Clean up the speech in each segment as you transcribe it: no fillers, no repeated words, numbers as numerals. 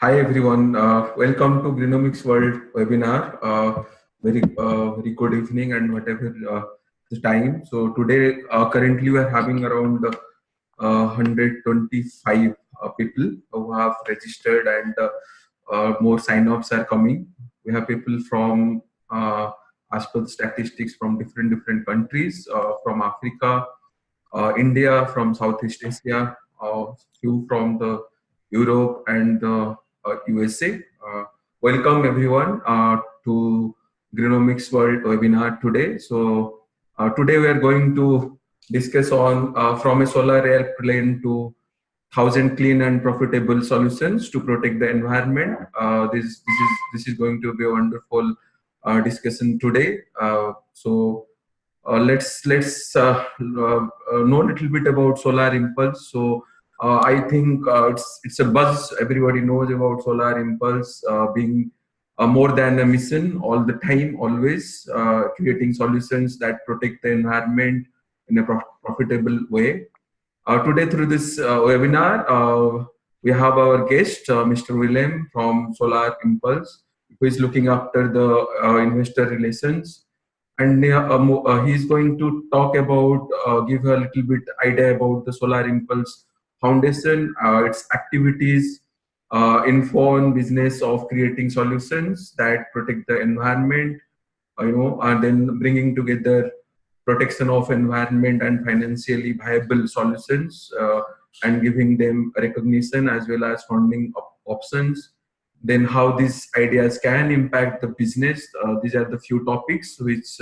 Hi everyone, welcome to Greenomics World webinar. Very good evening and whatever the time. So today, currently we are having around 125 people who have registered and more sign-ups are coming. We have people from, as per the statistics, from different countries, from Africa, India, from Southeast Asia, few from the Europe and the USA. Welcome everyone to Greenomics World webinar today. So today we are going to discuss on from a solar airplane to 1,000 clean and profitable solutions to protect the environment. This is going to be a wonderful discussion today. Let's know a little bit about Solar Impulse. So I think it's a buzz. Everybody knows about Solar Impulse being more than a mission all the time, always creating solutions that protect the environment in a profitable way. Today, through this webinar, we have our guest, Mr. Willem from Solar Impulse, who is looking after the investor relations. And he's going to talk about, give a little bit idea about the Solar Impulse Foundation, its activities, info on business of creating solutions that protect the environment, and then bringing together protection of environment and financially viable solutions, and giving them recognition as well as funding options. Then how these ideas can impact the business. These are the few topics which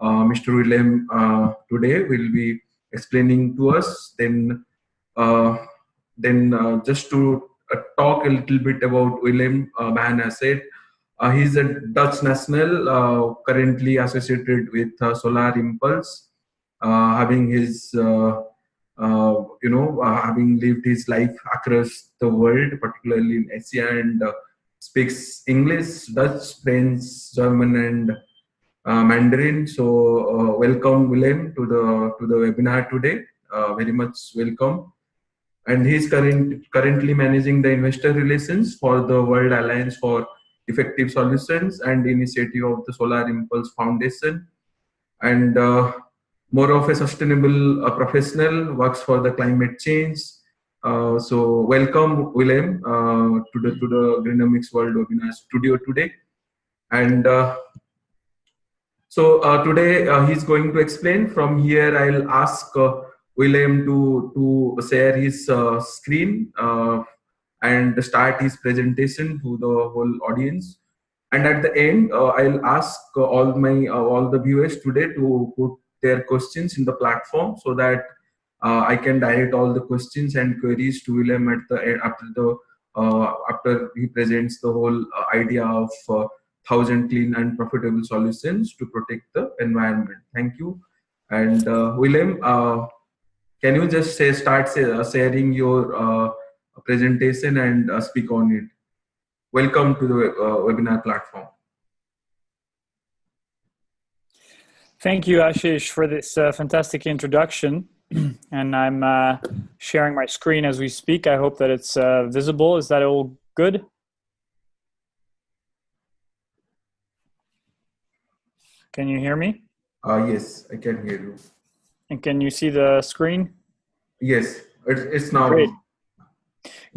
Mr. Willem today will be explaining to us. Then just to talk a little bit about Willem van Asset. He's a Dutch national, currently associated with Solar Impulse, having his, having lived his life across the world, particularly in Asia, and speaks English, Dutch, French, German, and Mandarin. So, welcome, Willem, to the webinar today. Very much welcome. And he's currently managing the investor relations for the World Alliance for Effective Solutions and initiative of the Solar Impulse Foundation, and more of a sustainable professional, works for the climate change. So welcome, Willem, to the Greenomics World Webinar Studio today. And today he's going to explain. From here, I'll ask Willem to share his screen and start his presentation to the whole audience. And at the end, I'll ask all the viewers today to put their questions in the platform so that I can direct all the questions and queries to Willem at the end, after he presents the whole idea of 1,000 clean and profitable solutions to protect the environment. Thank you. And Willem, can you just start sharing your presentation and speak on it? Welcome to the webinar platform. Thank you, Ashish, for this fantastic introduction. And I'm sharing my screen as we speak. I hope that it's visible. Is that all good? Can you hear me? Yes, I can hear you. And can you see the screen? Yes, it's now.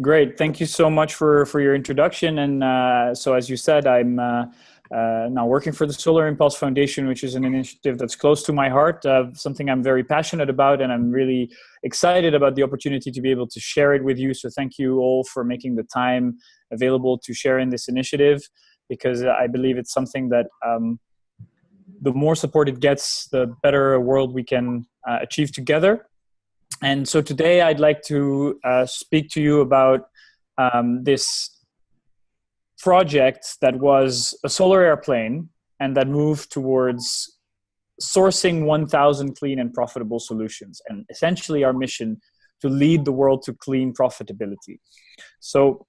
Great. Thank you so much for your introduction. And so as you said, I'm now working for the Solar Impulse Foundation, which is an initiative that's close to my heart, something I'm very passionate about, and I'm really excited about the opportunity to be able to share it with you. So thank you all for making the time available to share in this initiative, because I believe it's something that the more support it gets, the better a world we can achieve together. And so today I'd like to speak to you about this project that was a solar airplane and that moved towards sourcing 1,000 clean and profitable solutions, and essentially our mission to lead the world to clean profitability. So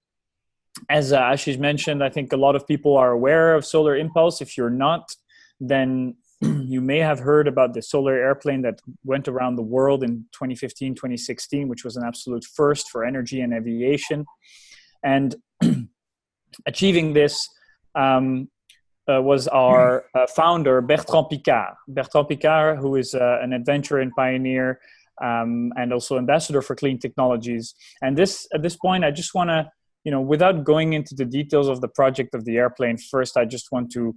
as Ashish mentioned, I think a lot of people are aware of Solar Impulse. If you're not, then you may have heard about the solar airplane that went around the world in 2015, 2016, which was an absolute first for energy and aviation. And achieving this was our founder, Bertrand Piccard. Bertrand Piccard, who is an adventurer and pioneer and also ambassador for clean technologies. And at this point, I just want to, without going into the details of the project of the airplane, first, I just want to,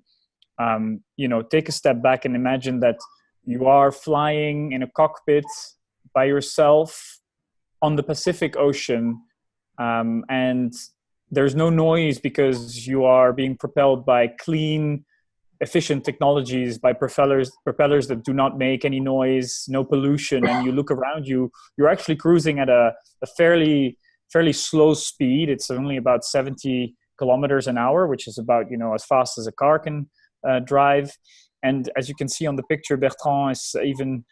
take a step back and imagine that you are flying in a cockpit by yourself on the Pacific Ocean, and there's no noise because you are being propelled by clean, efficient technologies, by propellers that do not make any noise, no pollution, and you look around you, you're actually cruising at a fairly slow speed. It's only about 70 kilometers an hour, which is about, as fast as a car can drive. And as you can see on the picture, Bertrand is even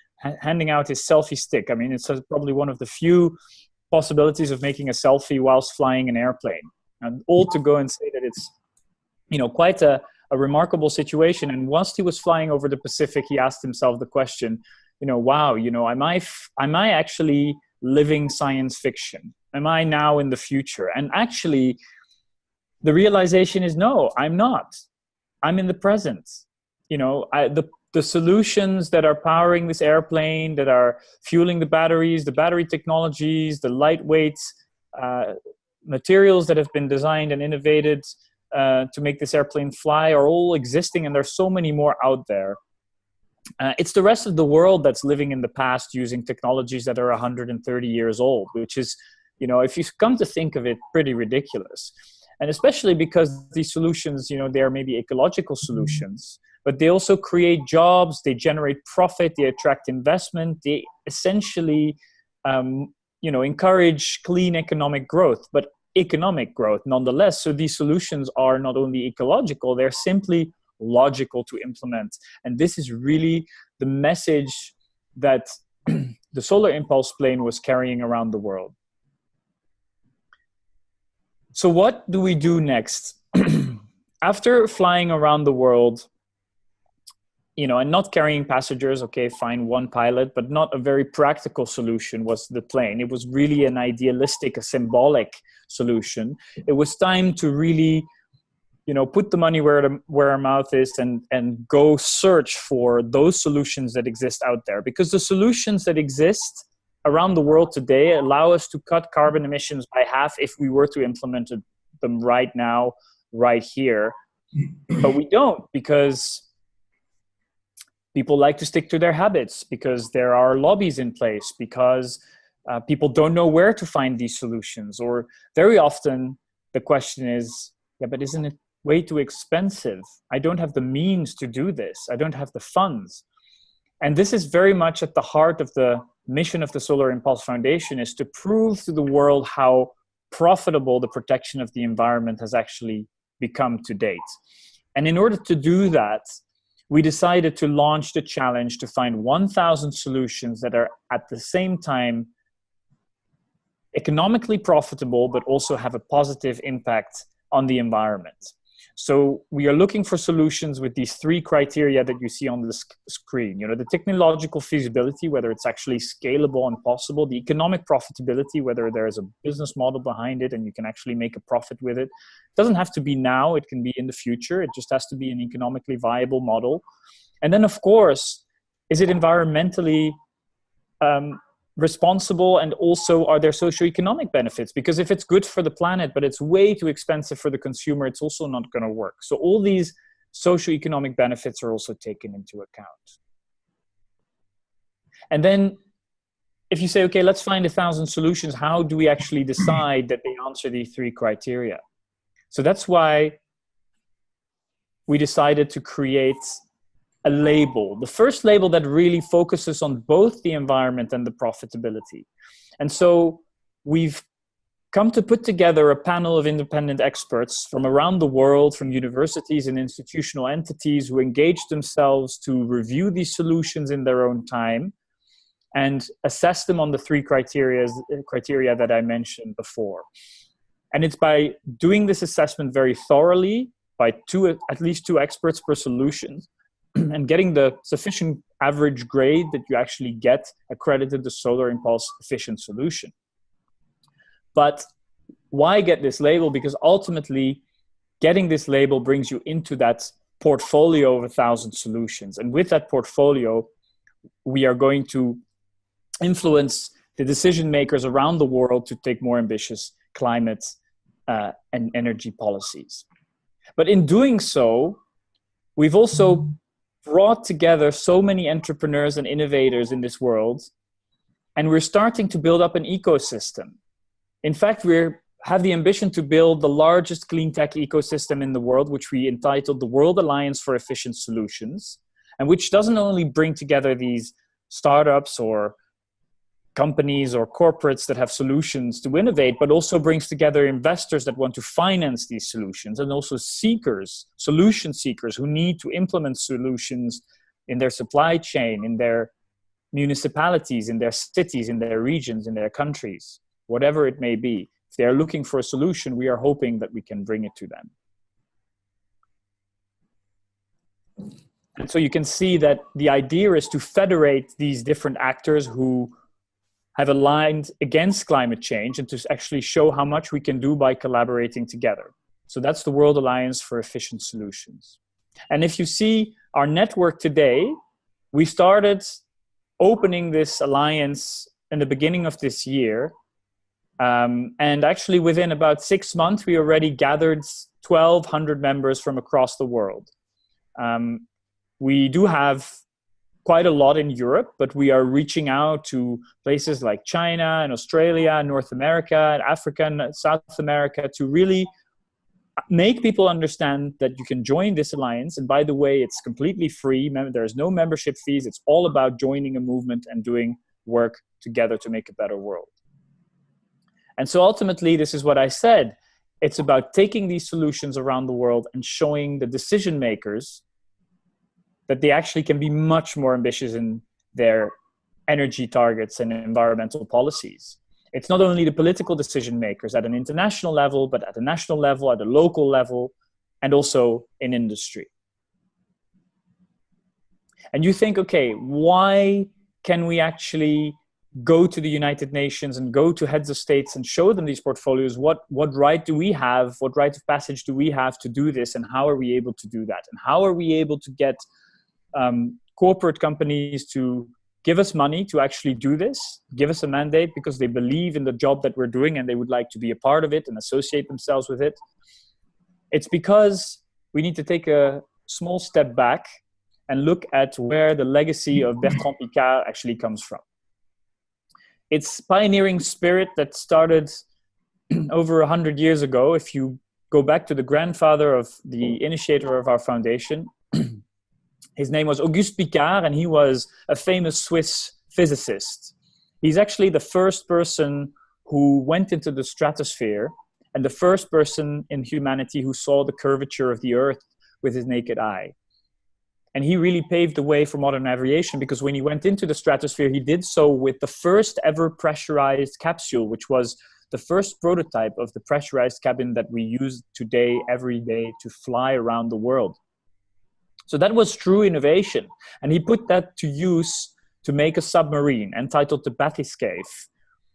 handing out his selfie stick. I mean, it's probably one of the few possibilities of making a selfie whilst flying an airplane. And all to go and say that it's, quite a remarkable situation. And whilst he was flying over the Pacific, he asked himself the question, wow, am I actually living science fiction? Am I now in the future? And actually, the realization is no, I'm not. I'm in the present. The solutions that are powering this airplane, that are fueling the batteries, the battery technologies, the lightweight materials that have been designed and innovated to make this airplane fly are all existing, and there's so many more out there. It's the rest of the world that's living in the past using technologies that are 130 years old, which is, if you come to think of it, pretty ridiculous. And especially because these solutions, they are maybe ecological solutions, but they also create jobs, they generate profit, they attract investment, they essentially, encourage clean economic growth, but economic growth nonetheless. So these solutions are not only ecological, they're simply logical to implement. And this is really the message that the Solar Impulse plane was carrying around the world. So what do we do next? After flying around the world, and not carrying passengers, okay, fine, one pilot, but not a very practical solution was the plane. It was really an idealistic, a symbolic solution. It was time to really, put the money where our mouth is and go search for those solutions that exist out there. Because the solutions that exist around the world today allow us to cut carbon emissions by half if we were to implement them right now, right here. But we don't, because people like to stick to their habits, because there are lobbies in place, because people don't know where to find these solutions. Or very often the question is, yeah, but isn't it way too expensive? I don't have the means to do this. I don't have the funds. And this is very much at the heart of the mission of the Solar Impulse Foundation, is to prove to the world how profitable the protection of the environment has actually become to date. And in order to do that, we decided to launch the challenge to find 1,000 solutions that are at the same time economically profitable, but also have a positive impact on the environment. So we are looking for solutions with these three criteria that you see on the screen. The technological feasibility, whether it's actually scalable and possible, the economic profitability, whether there is a business model behind it and you can actually make a profit with it. It doesn't have to be now, it can be in the future. It just has to be an economically viable model. And then, of course, is it environmentally responsible, and also are there socioeconomic benefits? Because if it's good for the planet but it's way too expensive for the consumer, it's also not going to work. So all these socioeconomic benefits are also taken into account. And then if you say, okay, let's find 1,000 solutions, how do we actually decide that they answer these three criteria? So that's why we decided to create a label, the first label that really focuses on both the environment and the profitability. And so we've come to put together a panel of independent experts from around the world, from universities and institutional entities, who engage themselves to review these solutions in their own time and assess them on the three criteria that I mentioned before. And it's by doing this assessment very thoroughly, by at least two experts per solution, and getting the sufficient average grade that you actually get accredited the Solar Impulse efficient solution. But why get this label? Because ultimately, getting this label brings you into that portfolio of 1,000 solutions. And with that portfolio, we are going to influence the decision makers around the world to take more ambitious climate and energy policies. But in doing so, we've also brought together so many entrepreneurs and innovators in this world, and we're starting to build up an ecosystem. In fact, we have the ambition to build the largest clean tech ecosystem in the world, which we entitled the World Alliance for Efficient Solutions, and which doesn't only bring together these startups or companies or corporates that have solutions to innovate, but also brings together investors that want to finance these solutions, and also seekers, solution seekers who need to implement solutions in their supply chain, in their municipalities, in their cities, in their regions, in their countries, whatever it may be. If they are looking for a solution, we are hoping that we can bring it to them. And so you can see that the idea is to federate these different actors who have aligned against climate change and to actually show how much we can do by collaborating together. So that's the World Alliance for Efficient Solutions. And if you see our network today, we started opening this alliance in the beginning of this year. And actually within about 6 months, we already gathered 1,200 members from across the world. We do have quite a lot in Europe, but we are reaching out to places like China and Australia and North America and Africa and South America to really make people understand that you can join this alliance. And by the way, it's completely free. There's no membership fees. It's all about joining a movement and doing work together to make a better world. And so ultimately, this is what I said. It's about taking these solutions around the world and showing the decision makers that they actually can be much more ambitious in their energy targets and environmental policies. It's not only the political decision makers at an international level, but at a national level, at a local level, and also in industry. And you think, okay, why can we actually go to the United Nations and go to heads of states and show them these portfolios? What right do we have? What right of passage do we have to do this? And how are we able to do that? And how are we able to get corporate companies to give us money to actually do this, give us a mandate because they believe in the job that we're doing and they would like to be a part of it and associate themselves with it? It's because we need to take a small step back and look at where the legacy of Bertrand Piccard actually comes from. It's pioneering spirit that started over 100 years ago. If you go back to the grandfather of the initiator of our foundation, his name was Auguste Piccard, and he was a famous Swiss physicist. He's actually the first person who went into the stratosphere and the first person in humanity who saw the curvature of the Earth with his naked eye. And he really paved the way for modern aviation, because when he went into the stratosphere, he did so with the first ever pressurized capsule, which was the first prototype of the pressurized cabin that we use today, every day, to fly around the world. So that was true innovation. And he put that to use to make a submarine entitled the Bathyscaphe,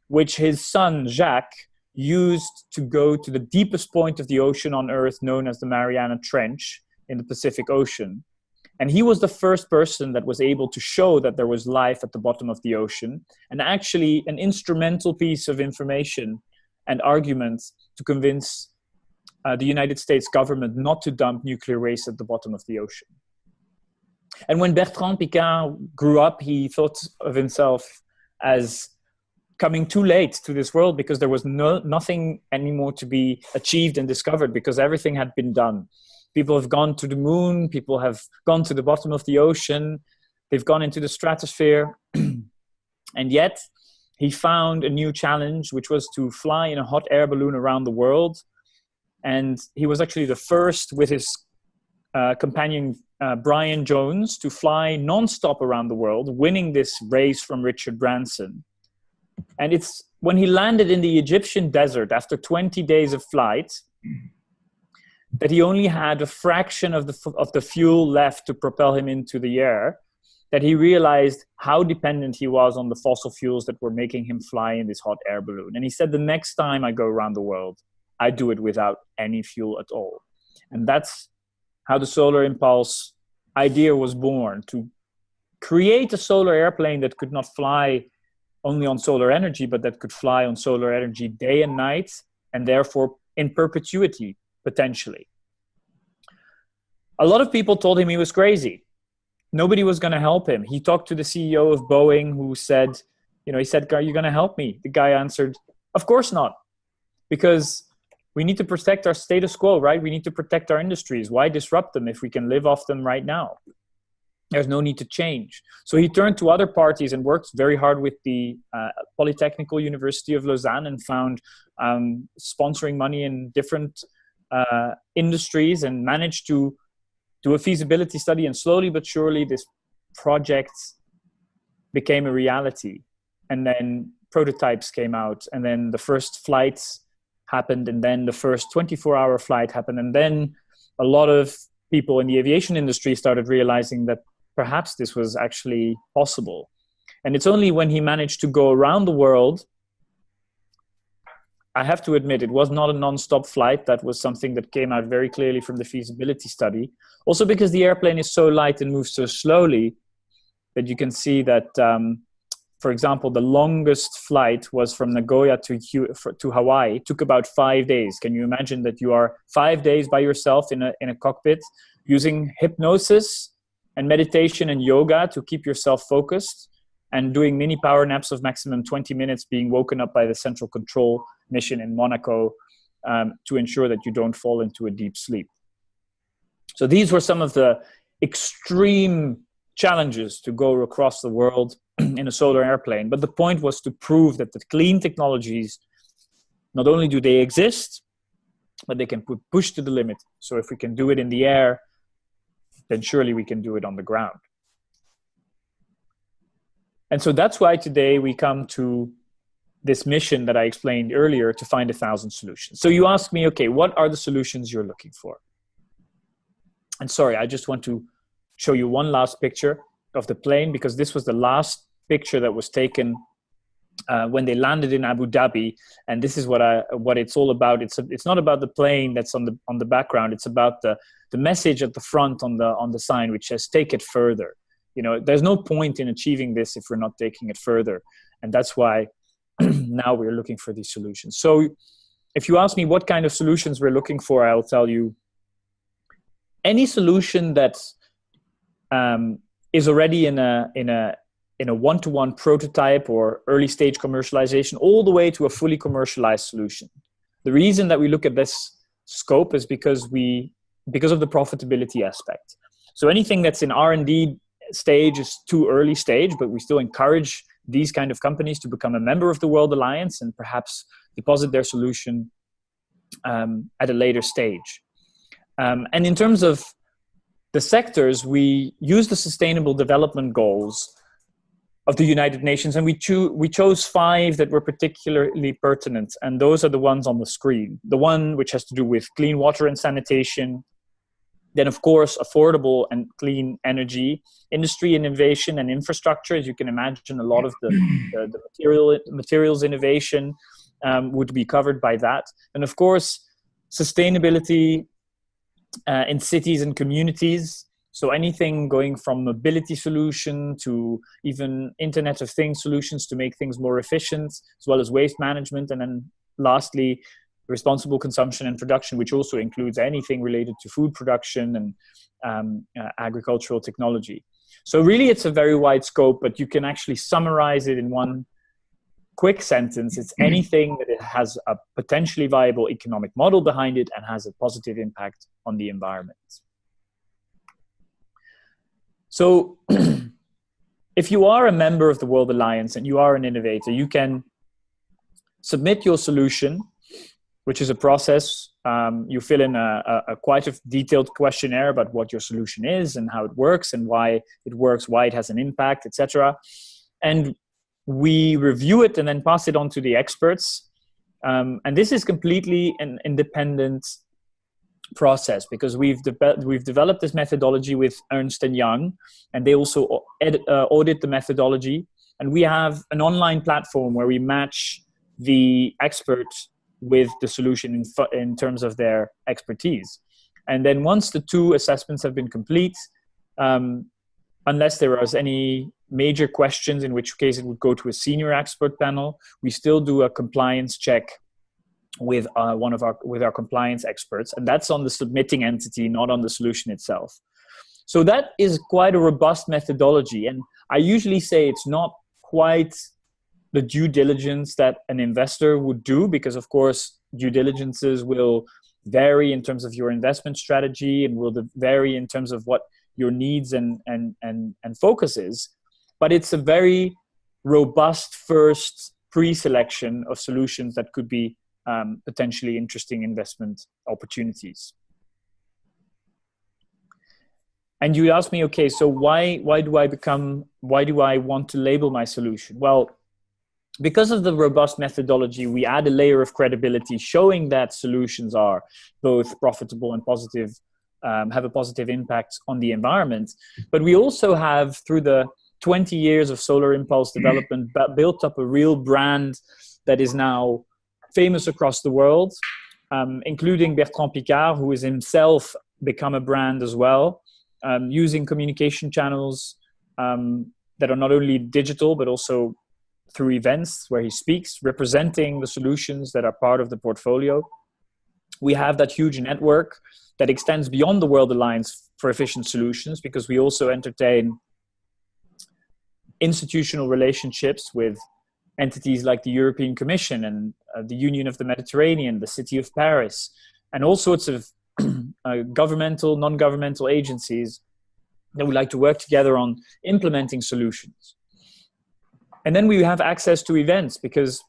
which his son, Jacques, used to go to the deepest point of the ocean on Earth, known as the Mariana Trench in the Pacific Ocean. And he was the first person that was able to show that there was life at the bottom of the ocean, and actually an instrumental piece of information and argument to convince the United States government not to dump nuclear waste at the bottom of the ocean. And when Bertrand Piccard grew up, he thought of himself as coming too late to this world because there was nothing anymore to be achieved and discovered, because everything had been done. People have gone to the moon, people have gone to the bottom of the ocean, they've gone into the stratosphere. And yet he found a new challenge, which was to fly in a hot air balloon around the world. And he was actually the first with his companion Brian Jones to fly non-stop around the world, winning this race from Richard Branson. And it's when he landed in the Egyptian desert after 20 days of flight that he only had a fraction of the fuel left to propel him into the air, that he realized how dependent he was on the fossil fuels that were making him fly in this hot air balloon. And he said, the next time I go around the world, I do it without any fuel at all. And that's how the Solar Impulse idea was born, to create a solar airplane that could not fly only on solar energy, but that could fly on solar energy day and night, and therefore in perpetuity, potentially. A lot of people told him he was crazy. Nobody was going to help him. He talked to the CEO of Boeing, who said, he said, "Are you going to help me?" The guy answered, "Of course not, because we need to protect our status quo, right? We need to protect our industries. Why disrupt them if we can live off them right now? There's no need to change." So he turned to other parties and worked very hard with the Polytechnical University of Lausanne and found sponsoring money in different industries, and managed to do a feasibility study. And slowly but surely, this project became a reality. And then prototypes came out, and then the first flights happened, and then the first 24-hour flight happened. And then a lot of people in the aviation industry started realizing that perhaps this was actually possible. And it's only when he managed to go around the world, I have to admit, it was not a non-stop flight. That was something that came out very clearly from the feasibility study. Also because the airplane is so light and moves so slowly that you can see that, for example, the longest flight was from Nagoya to Hawaii. It took about 5 days. Can you imagine that you are 5 days by yourself in a cockpit, using hypnosis and meditation and yoga to keep yourself focused, and doing mini power naps of maximum 20 minutes, being woken up by the central control mission in Monaco to ensure that you don't fall into a deep sleep. So these were some of the extreme challenges to go across the world in a solar airplane. But the point was to prove that the clean technologies, not only do they exist, but they can push to the limit. So if we can do it in the air, then surely we can do it on the ground. And so that's why today we come to this mission that I explained earlier, to find 1,000 solutions. So you ask me, okay, what are the solutions you're looking for? And sorry, I just want to show you one last picture of the plane, because this was the last picture that was taken when they landed in Abu Dhabi. And this is what it's all about. It's not about the plane that's on the background. It's about the message at the front on the sign, which says, "Take it further." There's no point in achieving this if we're not taking it further. And that's why now we're looking for these solutions. So if you ask me what kind of solutions we're looking for, I'll tell you any solution that is already in a one-to-one prototype or early stage commercialization, all the way to a fully commercialized solution. The reason that we look at this scope is because of the profitability aspect. So anything that's in R&D stage is too early stage, but we still encourage these kind of companies to become a member of the World Alliance and perhaps deposit their solution at a later stage. And in terms of the sectors, we use the Sustainable Development Goals of the United Nations, and we chose 5 that were particularly pertinent, and those are the ones on the screen. The one which has to do with clean water and sanitation, then of course affordable and clean energy, industry innovation and infrastructure. As you can imagine, a lot of the materials innovation would be covered by that. And of course, sustainability in cities and communities. So anything going from mobility solution to even Internet of Things solutions to make things more efficient, as well as waste management. And then lastly, responsible consumption and production, which also includes anything related to food production and agricultural technology. So really it's a very wide scope, but you can actually summarize it in one quick sentence. It's anything that it has a potentially viable economic model behind it and has a positive impact on the environment. So if you are a member of the World Alliance and you are an innovator, you can submit your solution, which is a process. You fill in a quite a detailed questionnaire about what your solution is and how it works and why it works, why it has an impact, etc. And we review it and then pass it on to the experts. And this is completely an independent process, because we've developed this methodology with Ernst & Young, and they also audit the methodology. And we have an online platform where we match the expert with the solution in terms of their expertise. And then once the 2 assessments have been complete, unless there was any major questions, in which case it would go to a senior expert panel, we still do a compliance check with our compliance experts, and that's on the submitting entity, not on the solution itself. So that is quite a robust methodology, and I usually say it's not quite the due diligence that an investor would do, because of course due diligences will vary in terms of your investment strategy and will vary in terms of what your needs and focus is. But it's a very robust first pre-selection of solutions that could be potentially interesting investment opportunities. And you asked me, okay, so why do I want to label my solution? Well, because of the robust methodology, we add a layer of credibility showing that solutions are both profitable and positive, have a positive impact on the environment. But we also have, through the 20 years of Solar Impulse development, built up a real brand that is now famous across the world, including Bertrand Piccard, who has himself become a brand as well, using communication channels that are not only digital, but also through events where he speaks, representing the solutions that are part of the portfolio. We have that huge network that extends beyond the World Alliance for Efficient Solutions, because we also entertain institutional relationships with entities like the European Commission and the Union of the Mediterranean, the City of Paris, and all sorts of governmental, non-governmental agencies that would like to work together on implementing solutions. And then we have access to events, because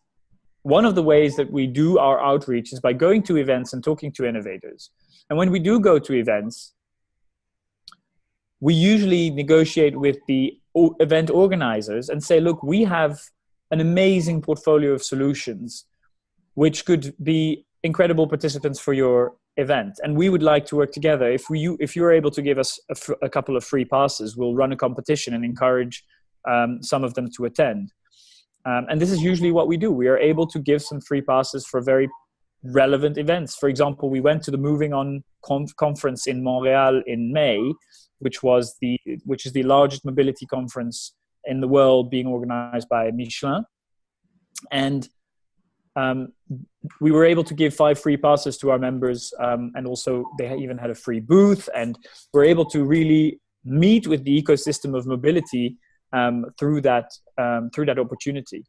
one of the ways that we do our outreach is by going to events and talking to innovators. And when we do go to events, we usually negotiate with the event organizers and say, look, we have an amazing portfolio of solutions which could be incredible participants for your event, and we would like to work together. If you're able to give us a couple of free passes, we'll run a competition and encourage some of them to attend. And this is usually what we do. We are able to give some free passes for very relevant events. For example, we went to the Moving On conference in Montreal in May, which is the largest mobility conference in the world, being organized by Michelin. And we were able to give 5 free passes to our members, and also they even had a free booth, and we're able to really meet with the ecosystem of mobility through that opportunity.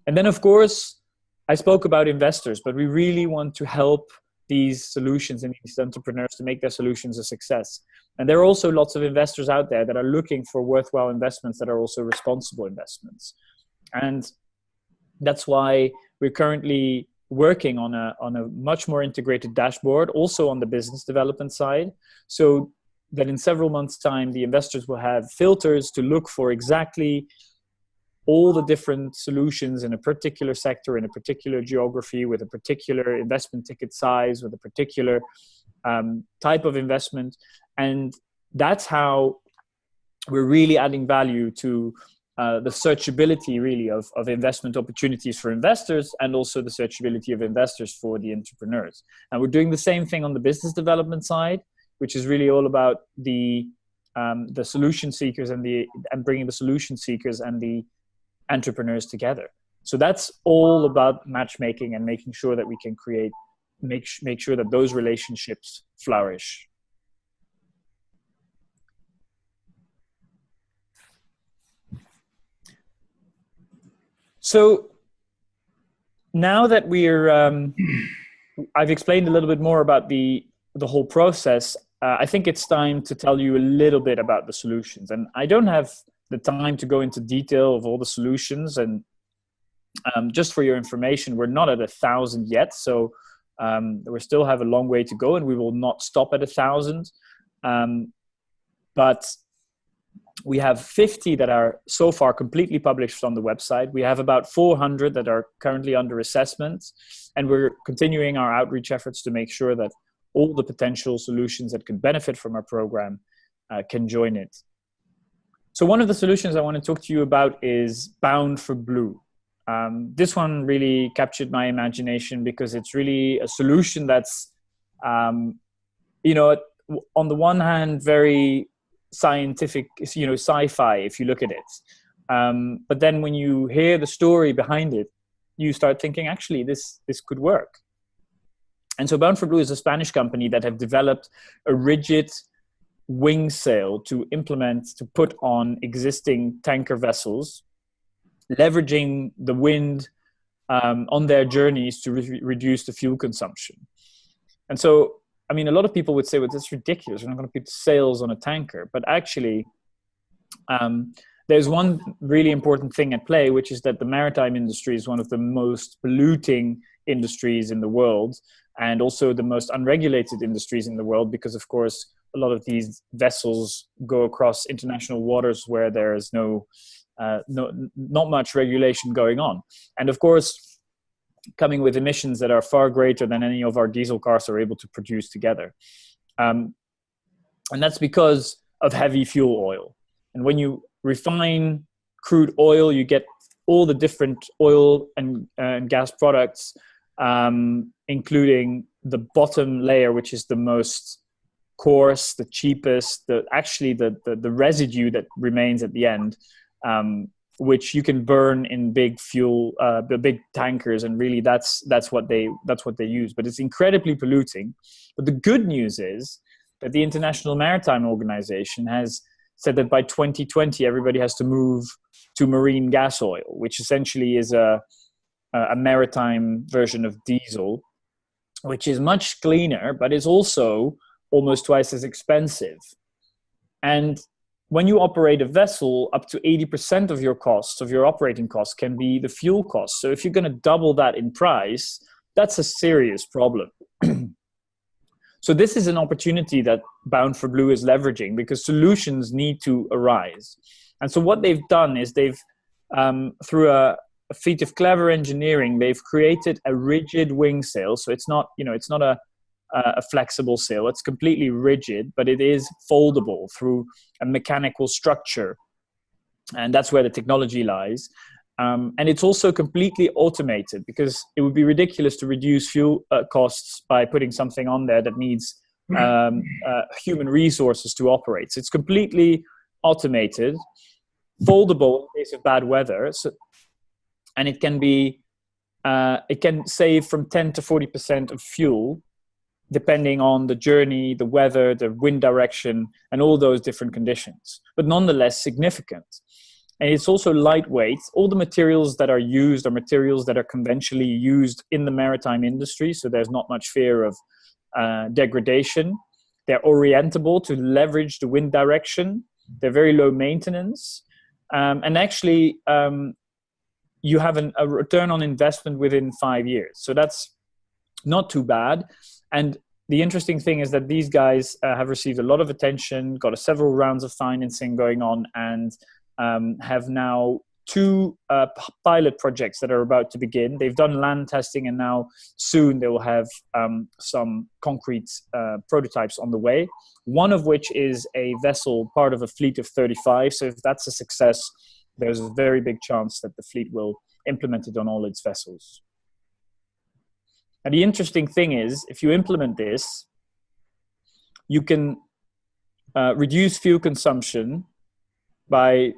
And then, of course, I spoke about investors, but we really want to help these solutions and these entrepreneurs to make their solutions a success. And there are also lots of investors out there that are looking for worthwhile investments that are also responsible investments. And that's why we're currently working on a much more integrated dashboard, also on the business development side, so that in several months' time, the investors will have filters to look for exactly all the different solutions in a particular sector, in a particular geography, with a particular investment ticket size, with a particular type of investment. And that's how we're really adding value to the searchability, really, of investment opportunities for investors, and also the searchability of investors for the entrepreneurs. And we're doing the same thing on the business development side, which is really all about the solution seekers and bringing the solution seekers and the entrepreneurs together. So that's all about matchmaking and making sure that we can make sure that those relationships flourish. So now that I've explained a little bit more about the whole process, I think it's time to tell you a little bit about the solutions. And I don't have the time to go into detail of all the solutions. And just for your information, we're not at 1,000 yet. So we still have a long way to go, and we will not stop at 1,000. But we have 50 that are so far completely published on the website. We have about 400 that are currently under assessment. And we're continuing our outreach efforts to make sure that all the potential solutions that could benefit from our program can join it. So one of the solutions I want to talk to you about is Bound for Blue. This one really captured my imagination because it's really a solution that's on the one hand, very scientific, sci-fi, if you look at it. But then when you hear the story behind it, you start thinking, actually, this could work. And so Bound for Blue is a Spanish company that have developed a rigid wing sail to put on existing tanker vessels, leveraging the wind on their journeys to reduce the fuel consumption. And so, I mean, a lot of people would say, well, that's ridiculous. We're not going to put sails on a tanker. But actually, there's one really important thing at play, which is that the maritime industry is one of the most polluting industries in the world, and also the most unregulated industries in the world, because, of course, a lot of these vessels go across international waters where there is not much regulation going on. And of course, coming with emissions that are far greater than any of our diesel cars are able to produce together. And that's because of heavy fuel oil. And when you refine crude oil, you get all the different oil and gas products, including the bottom layer, which is the most coarse, the cheapest, the residue that remains at the end, which you can burn in big big tankers, and really that's what they use. But it's incredibly polluting. But the good news is that the International Maritime Organization has said that by 2020 everybody has to move to marine gas oil, which essentially is a maritime version of diesel, which is much cleaner, but is also almost twice as expensive. And when you operate a vessel, up to 80% of your costs, of your operating costs, can be the fuel costs. So if you're going to double that in price, that's a serious problem. So this is an opportunity that Bound for Blue is leveraging, because solutions need to arise. And so what they've done is they've, through a feat of clever engineering, they've created a rigid wing sail. So it's not a flexible sail. It's completely rigid, but it is foldable through a mechanical structure. And that's where the technology lies. And it's also completely automated, because it would be ridiculous to reduce fuel costs by putting something on there that needs human resources to operate. So it's completely automated, foldable in case of bad weather. And it can save from 10 to 40% of fuel, depending on the journey, the weather, the wind direction, and all those different conditions, but nonetheless significant. And it's also lightweight. All the materials that are used are materials that are conventionally used in the maritime industry, so there's not much fear of degradation. They're orientable to leverage the wind direction. They're very low maintenance. And actually, you have a return on investment within 5 years. So that's not too bad. And the interesting thing is that these guys have received a lot of attention, got several rounds of financing going on, and have now 2 pilot projects that are about to begin. They've done land testing, and now soon they will have some concrete prototypes on the way, one of which is a vessel part of a fleet of 35. So if that's a success, there's a very big chance that the fleet will implement it on all its vessels. And the interesting thing is, if you implement this, you can reduce fuel consumption by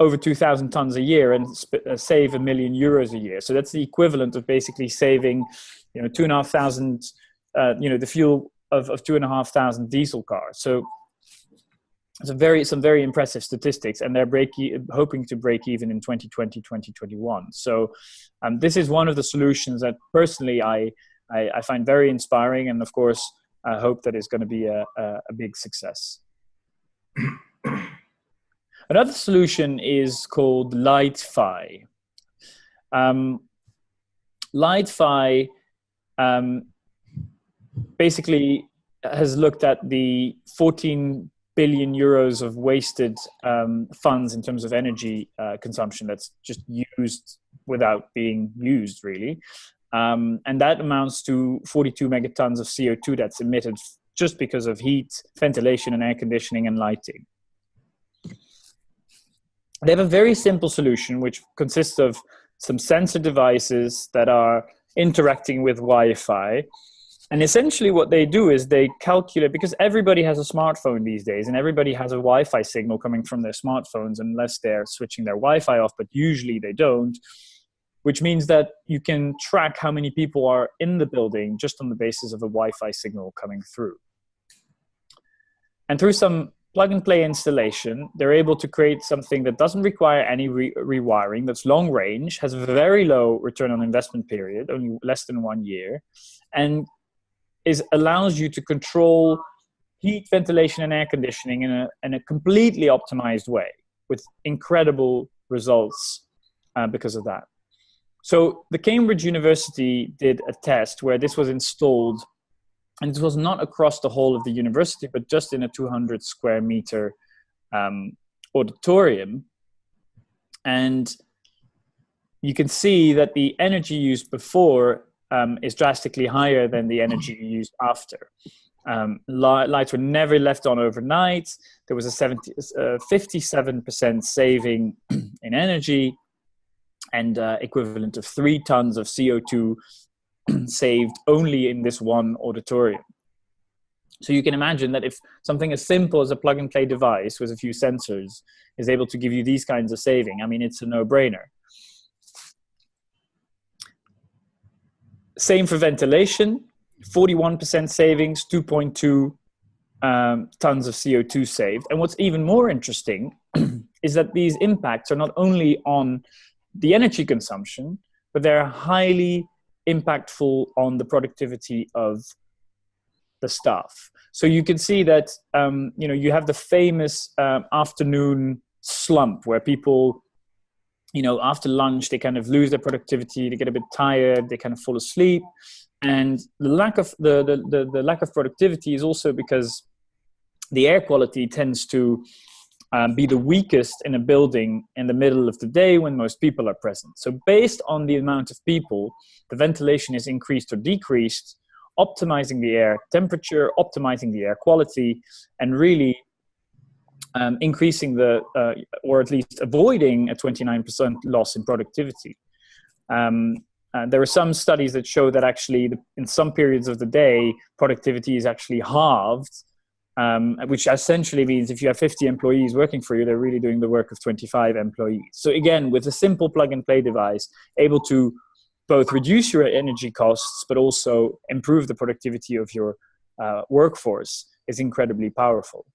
over 2,000 tons a year and save €1 million a year. So that's the equivalent of basically saving, 2,500, the fuel of 2,500 diesel cars. So it's some very impressive statistics, and they're hoping to break even in 2020, 2021. So this is one of the solutions that personally I find very inspiring, and of course I hope that it's going to be a big success. Another solution is called LightFi. LightFi basically has looked at the 14 billion euros of wasted funds in terms of energy consumption that's just used without being used, really. And that amounts to 42 megatons of CO2 that's emitted just because of heat, ventilation, and air conditioning and lighting. They have a very simple solution, which consists of some sensor devices that are interacting with Wi-Fi, And essentially what they do is they calculate, because everybody has a smartphone these days and everybody has a Wi-Fi signal coming from their smartphones unless they're switching their Wi-Fi off, but usually they don't, which means that you can track how many people are in the building just on the basis of a Wi-Fi signal coming through. And through some plug-and-play installation, they're able to create something that doesn't require any rewiring, that's long range, has a very low return on investment period, only less than 1 year, and allows you to control heat, ventilation, and air conditioning in a completely optimized way with incredible results because of that. So the Cambridge University did a test where this was installed, and it was not across the whole of the university, but just in a 200 square meter auditorium. And you can see that the energy used before is drastically higher than the energy used after. Lights were never left on overnight. There was a 57% saving in energy, and equivalent of 3 tons of CO2 saved only in this one auditorium. So you can imagine that if something as simple as a plug-and-play device with a few sensors is able to give you these kinds of saving, I mean, it's a no-brainer. Same for ventilation, 41% savings, 2.2 tons of CO2 saved. And what's even more interesting is that these impacts are not only on the energy consumption, but they're highly impactful on the productivity of the staff. So you can see that, you have the famous afternoon slump where people, after lunch, they kind of lose their productivity, they get a bit tired, they kind of fall asleep. And the lack of the lack of productivity is also because the air quality tends to be the weakest in a building in the middle of the day when most people are present. So based on the amount of people, the ventilation is increased or decreased, optimizing the air temperature, optimizing the air quality, and really increasing or at least avoiding a 29% loss in productivity. There are some studies that show that actually in some periods of the day, productivity is actually halved, which essentially means if you have 50 employees working for you, they're really doing the work of 25 employees. So again, with a simple plug-and-play device, able to both reduce your energy costs, but also improve the productivity of your workforce is incredibly powerful.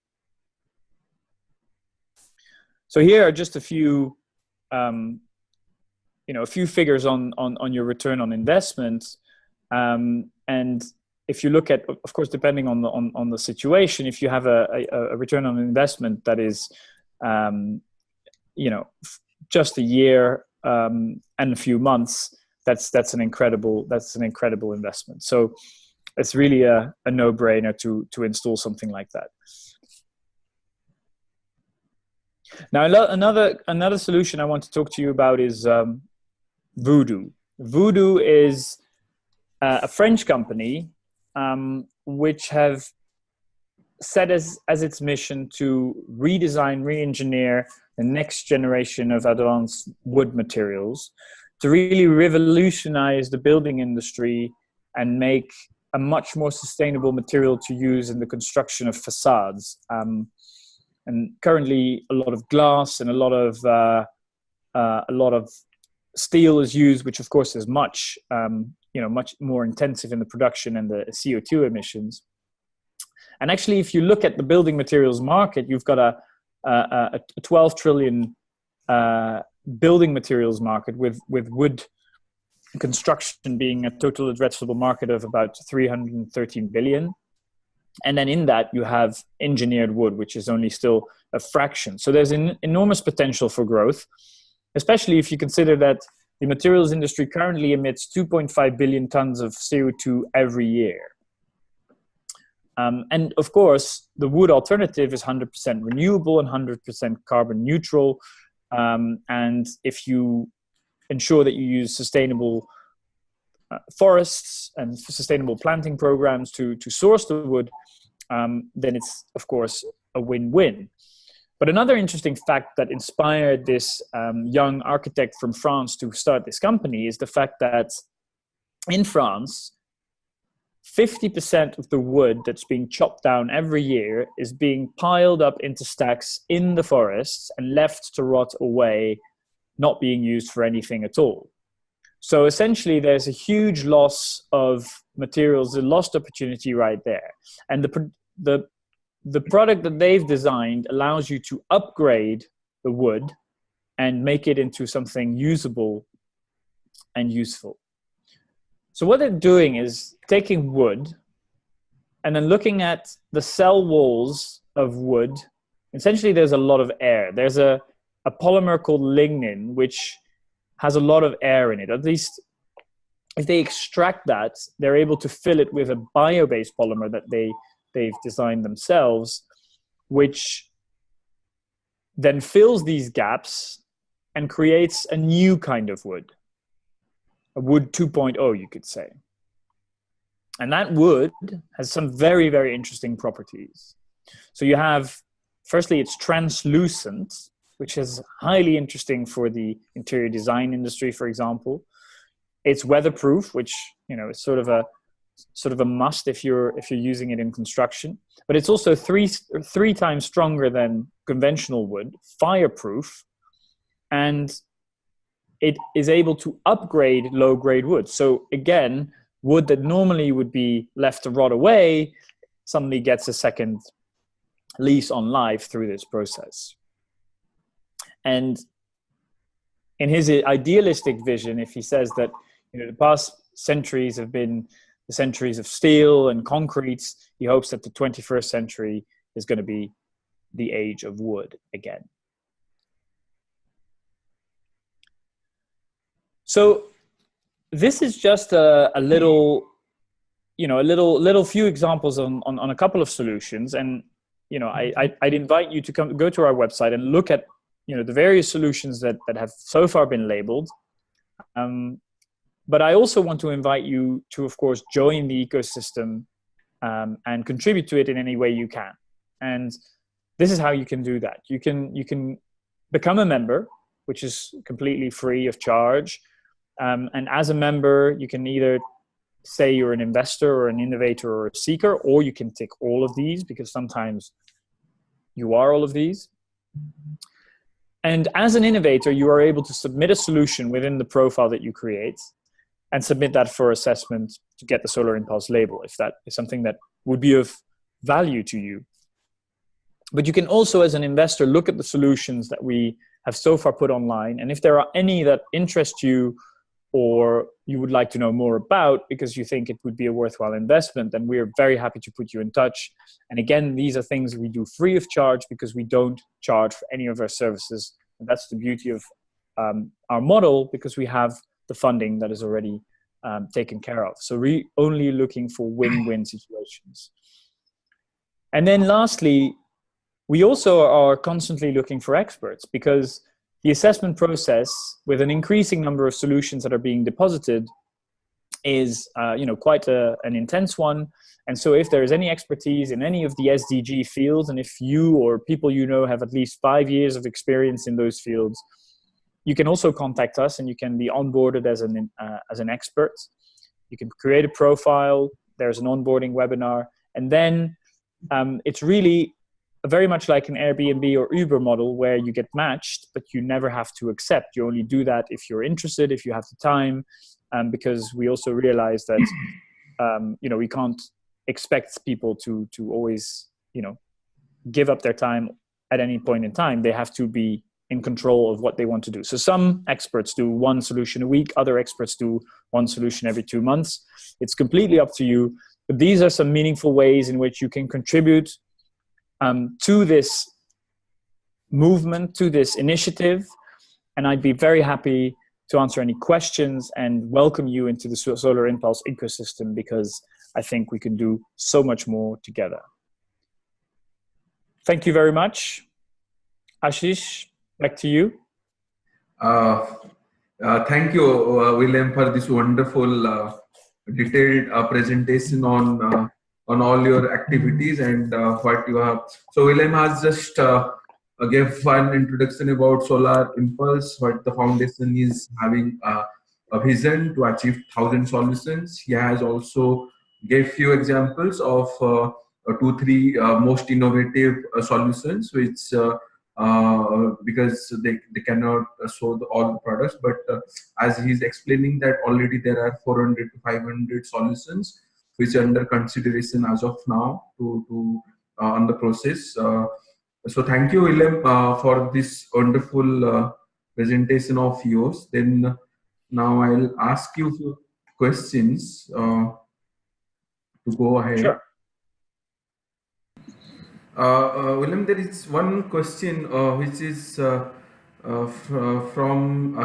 So here are just a few, a few figures on your return on investment, and if you look at, of course, depending on the situation, if you have a return on investment that is, just a year and a few months, that's an incredible investment. So it's really a no-brainer to install something like that. Now, another solution I want to talk to you about is Voodoo. Voodoo is a French company which have set as its mission to redesign, re-engineer the next generation of advanced wood materials to really revolutionize the building industry and make a much more sustainable material to use in the construction of facades. And currently, a lot of glass and a lot of steel is used, which of course is much more intensive in the production and the CO2 emissions. And actually, if you look at the building materials market, you've got a 12 trillion building materials market with wood construction being a total addressable market of about 313 billion. And then in that, you have engineered wood, which is only still a fraction. So there's an enormous potential for growth, especially if you consider that the materials industry currently emits 2.5 billion tons of CO2 every year. And of course, the wood alternative is 100% renewable and 100% carbon neutral. And if you ensure that you use sustainable forests and sustainable planting programs to source the wood, then it's, of course, a win-win. But another interesting fact that inspired this young architect from France to start this company is the fact that in France, 50% of the wood that's being chopped down every year is being piled up into stacks in the forests and left to rot away, not being used for anything at all. So essentially, there's a huge loss of materials, a lost opportunity right there. And the product that they've designed allows you to upgrade the wood and make it into something usable and useful. So what they're doing is taking wood and then looking at the cell walls of wood. Essentially, there's a lot of air. There's a polymer called lignin, which has a lot of air in it. At least if they extract that, they're able to fill it with a bio-based polymer that they've designed themselves, which then fills these gaps and creates a new kind of wood. A wood 2.0, you could say. And that wood has some very, very interesting properties. So you have, firstly, it's translucent, which is highly interesting for the interior design industry, for example. It's weatherproof, which, you know, is sort of a must if you're using it in construction. But it's also three times stronger than conventional wood, fireproof, and it is able to upgrade low-grade wood. So again, wood that normally would be left to rot away suddenly gets a second lease on life through this process. And in his idealistic vision, if he says that, you know, the past centuries have been the centuries of steel and concrete, he hopes that the 21st century is going to be the age of wood again. So this is just a little, you know, a little few examples on a couple of solutions. And, you know, I'd invite you to go to our website and look at, you know, the various solutions that have so far been labeled. But I also want to invite you to, of course, join the ecosystem and contribute to it in any way you can. And this is how you can do that. You can become a member, which is completely free of charge. And as a member, you can either say you're an investor or an innovator or a seeker, or you can tick all of these, because sometimes you are all of these. And as an innovator, you are able to submit a solution within the profile that you create and submit that for assessment to get the Solar Impulse label, if that is something that would be of value to you. But you can also, as an investor, look at the solutions that we have so far put online. And if there are any that interest you or you would like to know more about because you think it would be a worthwhile investment, then we're very happy to put you in touch. And again, these are things we do free of charge because we don't charge for any of our services. And that's the beauty of our model, because we have the funding that is already taken care of. So we're only looking for win-win situations. And then lastly, we also are constantly looking for experts, because the assessment process with an increasing number of solutions that are being deposited is quite an intense one. And so if there is any expertise in any of the SDG fields, and if you or people you know have at least 5 years of experience in those fields, you can also contact us and you can be onboarded as an expert. You can create a profile. There's an onboarding webinar. And then it's really very much like an Airbnb or Uber model where you get matched, but you never have to accept. You only do that if you're interested, if you have the time, because we also realize that we can't expect people to always give up their time at any point in time. They have to be in control of what they want to do. So some experts do one solution a week, other experts do one solution every 2 months. It's completely up to you, but these are some meaningful ways in which you can contribute to this movement, to this initiative. And I'd be very happy to answer any questions and welcome you into the Solar Impulse ecosystem, because I think we can do so much more together. Thank you very much. Ashish, back to you. Thank you, William, for this wonderful detailed presentation on all your activities and what you have. So William has just gave one introduction about Solar Impulse, what the foundation is having a vision to achieve 1,000 solutions. He has also gave few examples of 2, 3 most innovative solutions, which because they cannot show all the products, but as he's explaining that already there are 400 to 500 solutions which are under consideration as of now to on the process. So thank you, Willem, for this wonderful presentation of yours. Then now I'll ask you few questions to go ahead. Sure. Willem, there is one question which is from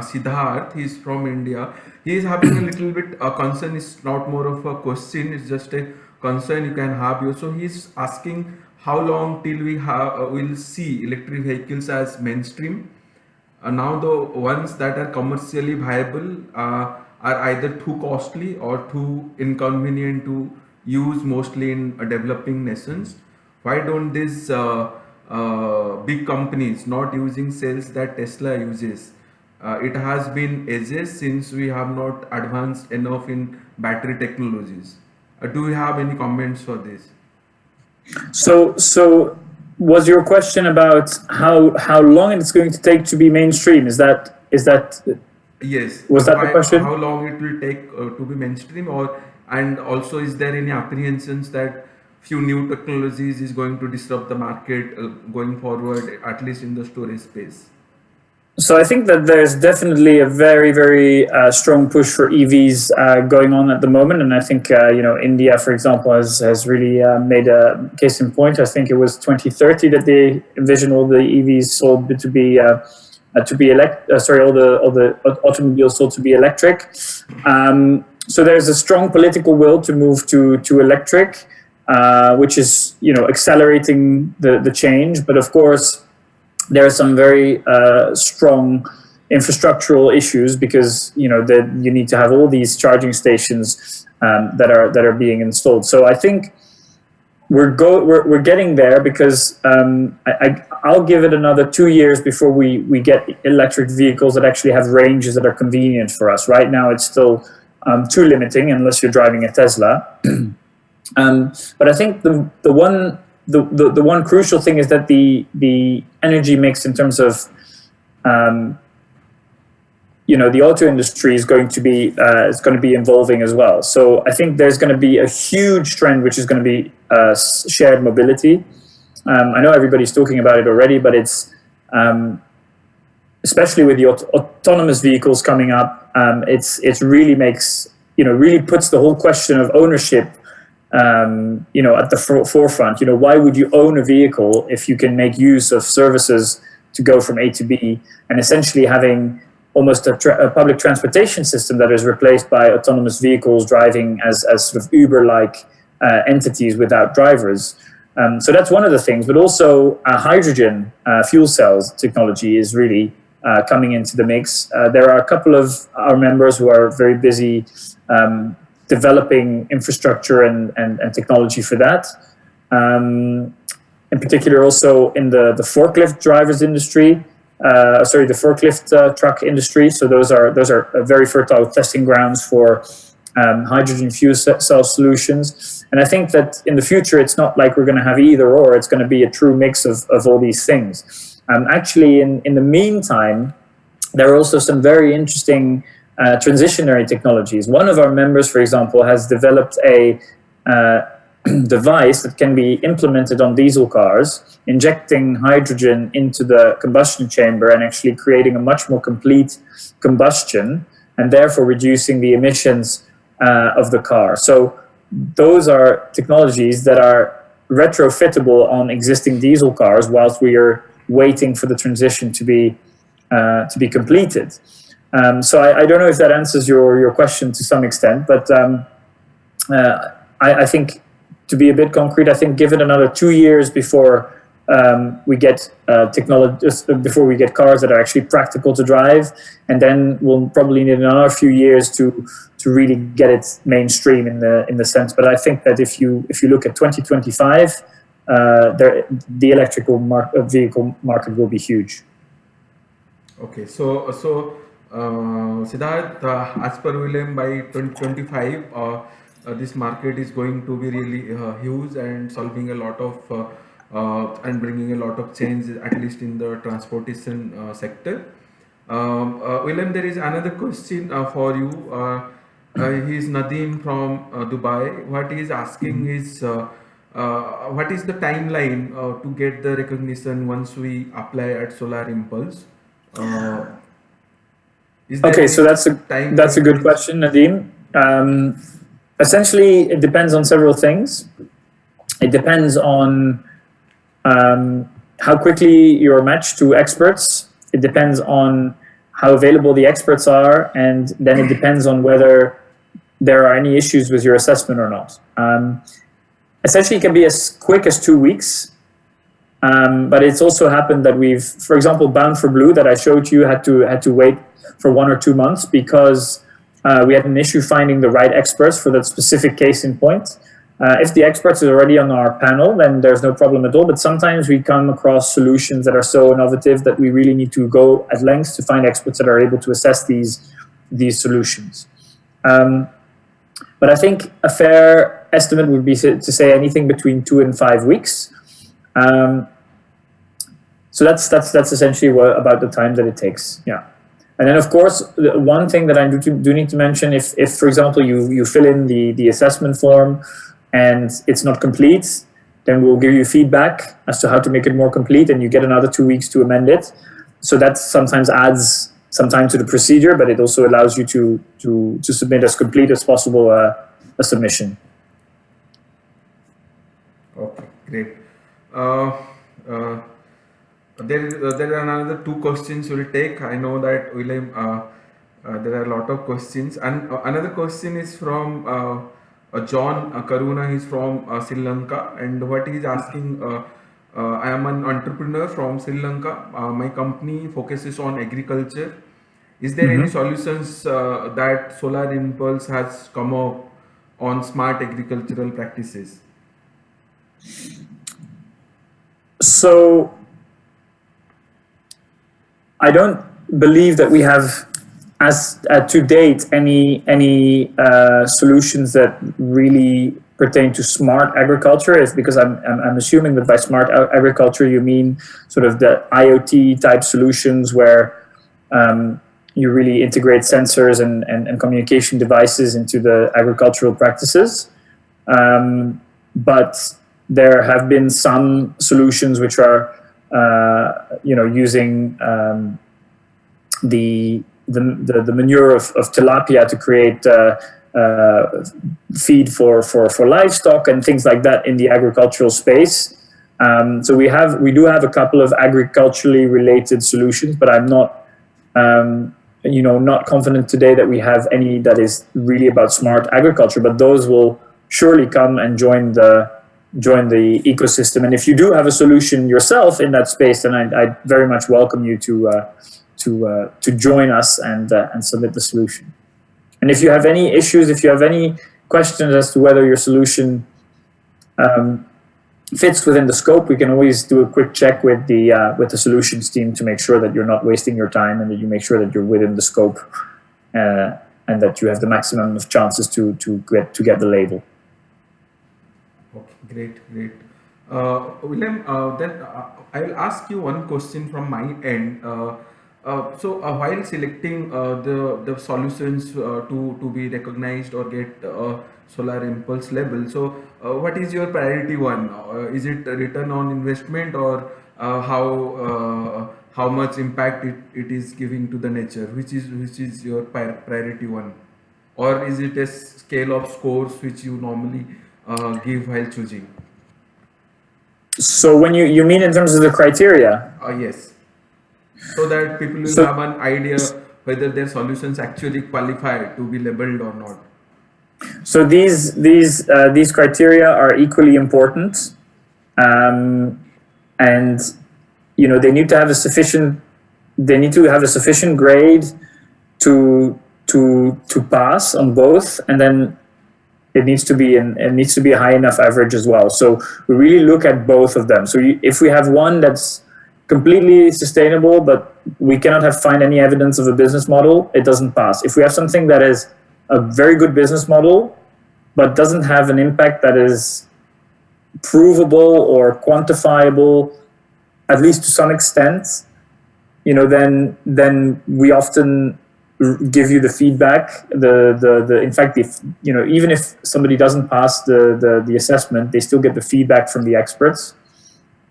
Siddharth. He's from India. He is having a little bit concern. It's not more of a question. It's just a concern you can have. You. So he's asking how long till we will see electric vehicles as mainstream. Now the ones that are commercially viable are either too costly or too inconvenient to use, mostly in developing nations. Why don't these big companies not using cells that Tesla uses? It has been ages since we have not advanced enough in battery technologies. Do you have any comments for this? So was your question about how long it's going to take to be mainstream? Is that yes? Was that the question? How long it will take to be mainstream, and also is there any apprehensions that few new technologies is going to disrupt the market going forward, at least in the storage space? So I think that there's definitely a very, very strong push for EVs going on at the moment, and I think India, for example, has really made a case in point. I think it was 2030 that they envisioned all the EVs sold to be all the automobiles sold to be electric. So there's a strong political will to move to electric, which is accelerating the change. But of course, there are some very strong infrastructural issues because that you need to have all these charging stations that are being installed. So I think we're getting there because I'll give it another 2 years before we get electric vehicles that actually have ranges that are convenient for us. Right now, it's still too limiting unless you're driving a Tesla. But I think the one crucial thing is that the energy mix in terms of the auto industry is going to be evolving as well. So I think there's going to be a huge trend which is going to be shared mobility. I know everybody's talking about it already, but it's especially with the autonomous vehicles coming up, it really makes really puts the whole question of ownership at the forefront. Why would you own a vehicle if you can make use of services to go from A to B, and essentially having almost a public transportation system that is replaced by autonomous vehicles driving as sort of Uber-like entities without drivers. So that's one of the things, but also hydrogen fuel cells technology is really coming into the mix. There are a couple of our members who are very busy developing infrastructure and technology for that. In particular, also in the forklift drivers industry, the forklift truck industry. So those are very fertile testing grounds for hydrogen fuel cell solutions. And I think that in the future, it's not like we're going to have either or. It's going to be a true mix of all these things. Actually, in the meantime, there are also some very interesting transitionary technologies. One of our members, for example, has developed a device that can be implemented on diesel cars, injecting hydrogen into the combustion chamber and actually creating a much more complete combustion, and therefore reducing the emissions of the car. So those are technologies that are retrofittable on existing diesel cars whilst we are waiting for the transition to be completed. So I don't know if that answers your question to some extent, but I think, to be a bit concrete, I think give it another 2 years before we get before we get cars that are actually practical to drive, and then we'll probably need another few years to really get it mainstream in the sense. But I think that if you look at 2025, the electrical vehicle market will be huge. Okay, so Siddharth, as per Willem, by 2025, this market is going to be really huge and solving a lot of and bringing a lot of change, at least in the transportation sector. William, there is another question for you. He is Nadeem from Dubai. What he is asking is, what is the timeline to get the recognition once we apply at Solar Impulse? Uh, is there Okay, so any that's a timeline good which? question, Nadeem. Essentially, it depends on several things. It depends on how quickly you're matched to experts. It depends on how available the experts are, and then it depends on whether there are any issues with your assessment or not. Essentially, it can be as quick as 2 weeks, but it's also happened that we've, for example, Bound for Blue that I showed you had to wait for 1 or 2 months because we had an issue finding the right experts for that specific case in point. If the experts are already on our panel, then there's no problem at all. But sometimes we come across solutions that are so innovative that we really need to go at lengths to find experts that are able to assess these solutions. But I think a fair estimate would be to say anything between 2 and 5 weeks. So that's essentially about the time that it takes. Yeah. And then, of course, one thing that I do need to mention, if for example, you fill in the assessment form and it's not complete, then we'll give you feedback as to how to make it more complete, and you get another 2 weeks to amend it. So that sometimes adds some time to the procedure, but it also allows you to submit as complete as possible a submission. Okay, great. There are another two questions we'll take. I know that William, there are a lot of questions, and another question is from John Karuna. He's from Sri Lanka, and what he's asking. I am an entrepreneur from Sri Lanka. My company focuses on agriculture. Is there any solutions that Solar Impulse has come up on smart agricultural practices? So I don't believe that we have, as to date, any solutions that really pertain to smart agriculture. Is because I'm assuming that by smart agriculture you mean sort of the IoT type solutions where you really integrate sensors and communication devices into the agricultural practices. But there have been some solutions which are using the manure of tilapia to create feed for livestock and things like that in the agricultural space. So we do have a couple of agriculturally related solutions, but I'm not not confident today that we have any that is really about smart agriculture. But those will surely come and join the ecosystem. And if you do have a solution yourself in that space, then I very much welcome you to join us and submit the solution. And if you have any issues, if you have any questions as to whether your solution fits within the scope, we can always do a quick check with the solutions team to make sure that you're not wasting your time and that you make sure that you're within the scope and that you have the maximum of chances to get the label. Okay, great. William, then I will ask you one question from my end. So while selecting the solutions to be recognized or get Solar Impulse label, so what is your priority one? Is it a return on investment, or how much impact it is giving to the nature? Which is your priority one, or is it a scale of scores which you normally give while choosing? So when you mean in terms of the criteria? Yes. So that people will have an idea whether their solutions actually qualify to be labeled or not. So these criteria are equally important, and they need to have a sufficient grade to pass on both, and then it needs to be a high enough average as well. So we really look at both of them. So if we have one that's completely sustainable, but we cannot find any evidence of a business model, it doesn't pass. If we have something that is a very good business model, but doesn't have an impact that is provable or quantifiable, at least to some extent, then we often give you the feedback. In fact, if even if somebody doesn't pass the assessment, they still get the feedback from the experts.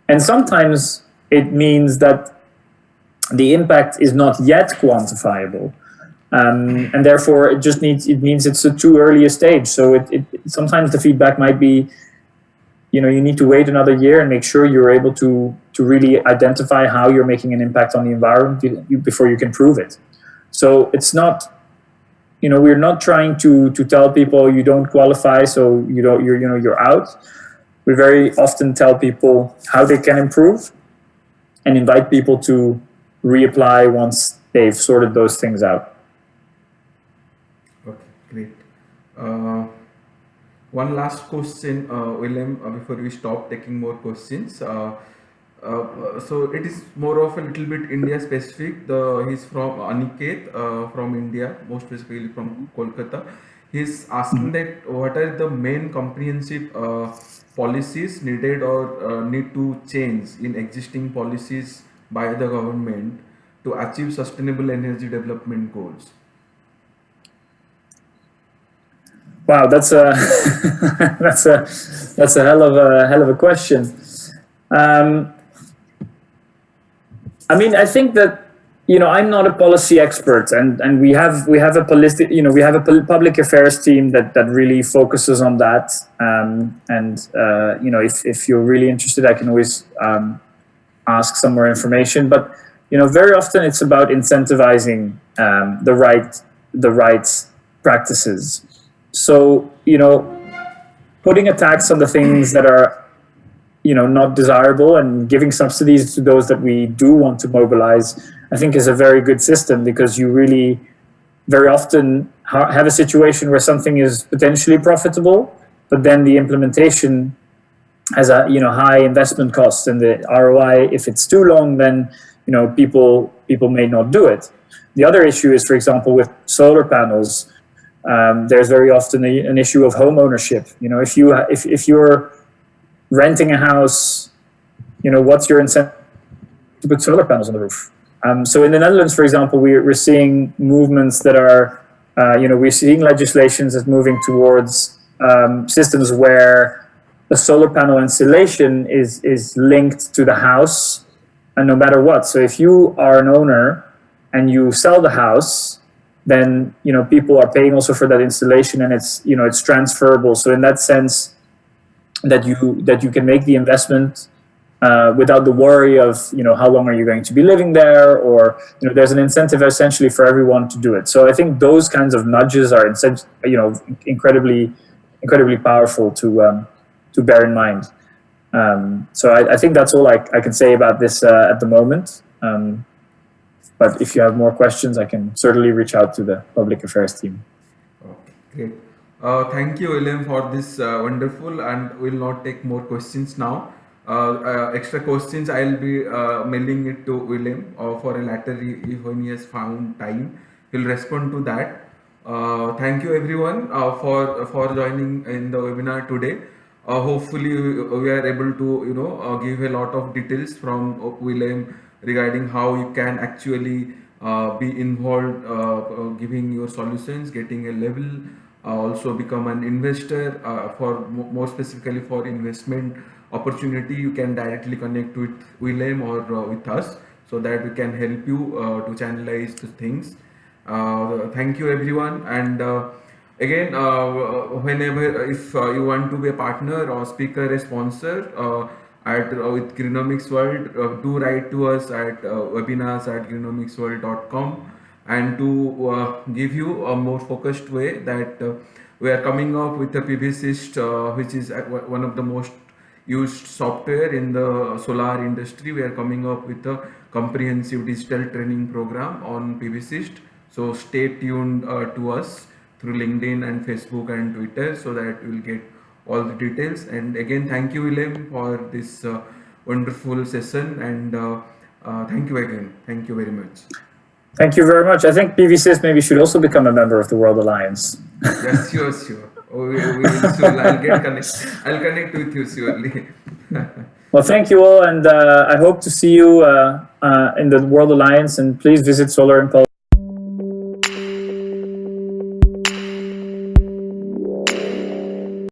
And sometimes it means that the impact is not yet quantifiable, and therefore it means it's a too early a stage. So sometimes the feedback might be, you need to wait another year and make sure you're able to really identify how you're making an impact on the environment before you can prove it. So it's not, we're not trying to tell people you don't qualify, so you're out. We very often tell people how they can improve and invite people to reapply once they've sorted those things out. Okay, great. One last question, William, before we stop taking more questions. So it is more of a little bit India specific. He's from Aniket from India, most specifically from Kolkata. He's asking that what are the main comprehensive policies needed or need to change in existing policies by the government to achieve sustainable energy development goals? Wow, that's a that's a hell of a question. I mean, I think that I'm not a policy expert, and we have a public affairs team that really focuses on that. If you're really interested, I can always ask some more information. But very often it's about incentivizing the right practices. So putting a tax on the things that are not desirable and giving subsidies to those that we do want to mobilize, I think is a very good system, because you really very often have a situation where something is potentially profitable, but then the implementation has a high investment cost, and the ROI, if it's too long, then people may not do it. The other issue is, for example, with solar panels, there's very often an issue of home ownership. If you're renting a house, what's your incentive to put solar panels on the roof? So in the Netherlands, for example, we're seeing movements that are, we're seeing legislations that's moving towards systems where the solar panel installation is linked to the house, and no matter what. So if you are an owner and you sell the house, then people are paying also for that installation, and it's transferable. So in that sense, that you can make the investment without the worry of how long are you going to be living there, or there's an incentive essentially for everyone to do it. So I think those kinds of nudges are incredibly powerful to bear in mind. So I think that's all I can say about this at the moment. But if you have more questions, I can certainly reach out to the public affairs team. Okay, great. Thank you, William, for this wonderful, and we'll not take more questions now. Extra questions I'll be mailing it to William for a later, if when he has found time, he'll respond to that. Thank you everyone for joining in the webinar today. Hopefully we are able to give a lot of details from William regarding how you can actually be involved, giving your solutions, getting a level, also become an investor. For more specifically for investment opportunity, you can directly connect with William or with us, so that we can help you to channelize the things. Thank you everyone, and again, whenever if you want to be a partner or speaker, a sponsor with Greenomix World, do write to us at webinars@greenomixworld.com, and to give you a more focused way that we are coming up with a PVSYST, which is one of the most used software in the solar industry. We are coming up with a comprehensive digital training program on PVSYST. So stay tuned to us through LinkedIn and Facebook and Twitter, so that you will get all the details. And again, thank you, William, for this wonderful session, and thank you again. Thank you very much. Thank you very much. I think PVSYST maybe should also become a member of the World Alliance. Yes, sure. We will soon. I'll connect with you surely. Well, thank you all, and I hope to see you in the World Alliance. And please visit Solar Impulse.